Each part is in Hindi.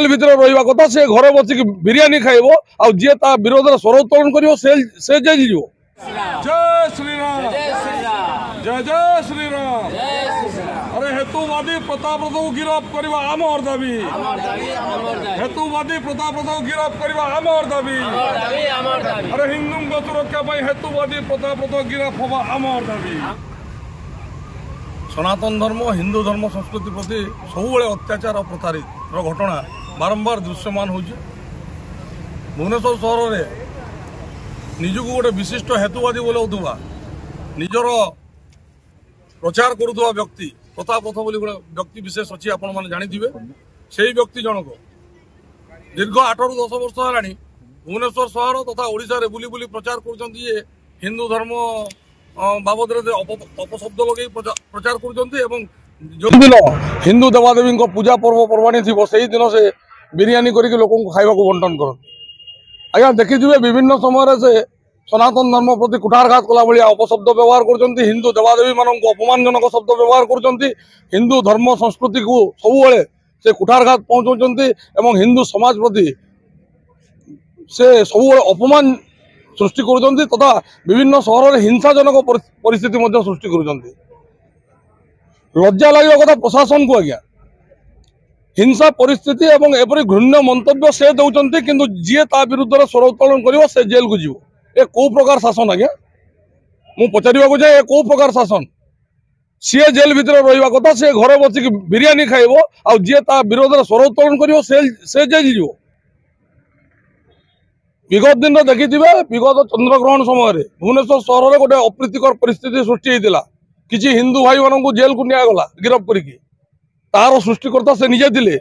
जेल भितर रहा कथा से घरे बसिक बिरियानी खाइब आ जी ता विरोध में स्वर उत्तोलन कर से जेल जीव। जय श्री राम जय जय श्री राम। अरे हेतुवादी प्रताप को गिरफ्त करवा आमर दाबी। हेतुवादी प्रताप को गिरफ्त करवा आमर दाबी। अरे हिंदू सुरक्षा हेतुवादी प्रताप को गिरफ्त हवा आमर दाबी। सनातन धर्म हिंदू धर्म संस्कृति प्रति सब अत्याचार और प्रतारित घटना बारंबार दृश्यमान हो भुवनेश्वर सहर में निजक गोटे विशिष्ट हेतुवादी बोलाऊा निजर प्रचार करुवा व्यक्ति प्रताप रथ बोली गोटे व्यक्ति विशेष अच्छी आपण मैंने जानी से व्यक्ति जनक दीर्घ 8 ରୁ 10 वर्ष है भुवनेश्वर सहर तथा ओडिशा रे बुली बुली प्रचार कर हिंदू धर्म बाबद अपशब्द लगे प्रचार कर हिंदू देवादेवी पूजा पर्वपर्वाणी थी से दिन से बिरियानी करके लोक खावा बंटन कर आज्ञा देखिए विभिन्न समय से सनातन धर्म प्रति कुठारघात कला भाया अपशब्द व्यवहार कर हिंदू देवादेवी मान अपमानजनक शब्द व्यवहार कर हिंदू धर्म संस्कृति को सब से कुठारघात पहुँचाऊँ हिंदू समाज प्रति से सब अपमान सृष्टि कर तथा विभिन्न सहर में हिंसाजनक परिस्थिति सृष्टि कर लज्जा लगे कथा प्रशासन को आज्ञा हिंसा परिस्थिति एवं एपरी घृण्य मंतव्य से दौरान किंतु जी ता विरुद्ध में स्वर उत्तोलन कर से जेल को जीव ए कौ प्रकार शासन आज्ञा मु पचार जाए कौ प्रकार शासन सी जेल भितर रहा कथा से घरे बसिक बिरियानी खाइब आ जी ता विरोध में स्वर उत्तोलन कर से जेल जीव। विगत दिन देखिथे विगत चंद्रग्रहण समय भुवनेश्वर सहर में गोटे अप्रीतिकर परिस्थिति सृष्टि होता किसी हिंदू भाई मान जेल को निगला गिरफ्त करके तार सृष्टिकर्ता से निजे थे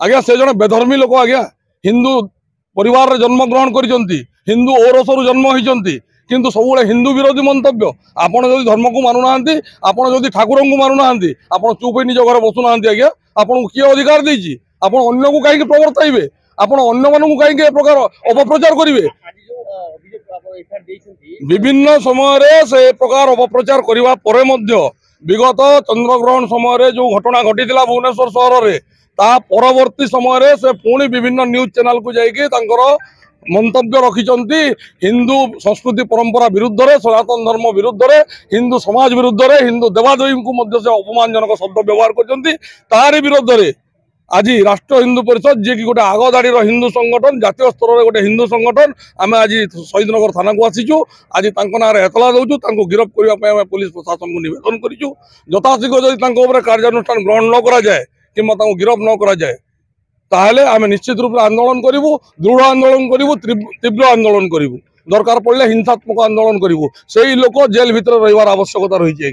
आज्ञा से जन बेधर्मी लोक आज्ञा हिंदू परिवार जन्म ग्रहण कर हिंदू औरसरू जन्म होती किंतु सब हिंदू विरोधी मंतव्य आपड़ जब धर्म को मानुना आपड़ जब ठाकुर को मानुना आप चुप निज घर बसुना आज्ञा आपको किए अधिकार देती आप अन्न को कहीं प्रवर्ताइबे आपण अन्य मानू कहीं प्रकार अपप्रचार करेंगे विभिन्न समय से प्रकार अपप्रचार करने विगत चंद्रग्रहण समय जो घटना घटी भुवनेश्वर सहर में ता परवर्ती समय से पुणी विभिन्न न्यूज चैनल को जाकर मंतव्य रखिंट हिंदू संस्कृति परंपरा विरुद्ध रे सनातन धर्म विरुद्ध रे हिंदू समाज विरुद्ध रे हिंदू देवादेवी को मध्य से अपमानजनक शब्द व्यवहार कर विरुद्ध रे आज राष्ट्र हिंदू परिषद जी की गोटे आगदाड़ी हिंदू संगठन जातीय स्तर में गोटे हिंदू संगठन आम आज शहीदनगर थाना को आसीचु आज ना एतला दौचु गिरफ्त करने पुलिस प्रशासन को नवेदन करूँ यथाशीघ्र जब कार्यानुष्ठान ग्रहण न करा जाए कि गिरफ्त न करा जाए ताहले आम निश्चित रूप से आंदोलन करूँ दृढ़ आंदोलन करूँ तीव्र आंदोलन करूँ दरकार पड़े हिंसात्मक आंदोलन करूँ से लोक जेल भितर रही आवश्यकता रही है।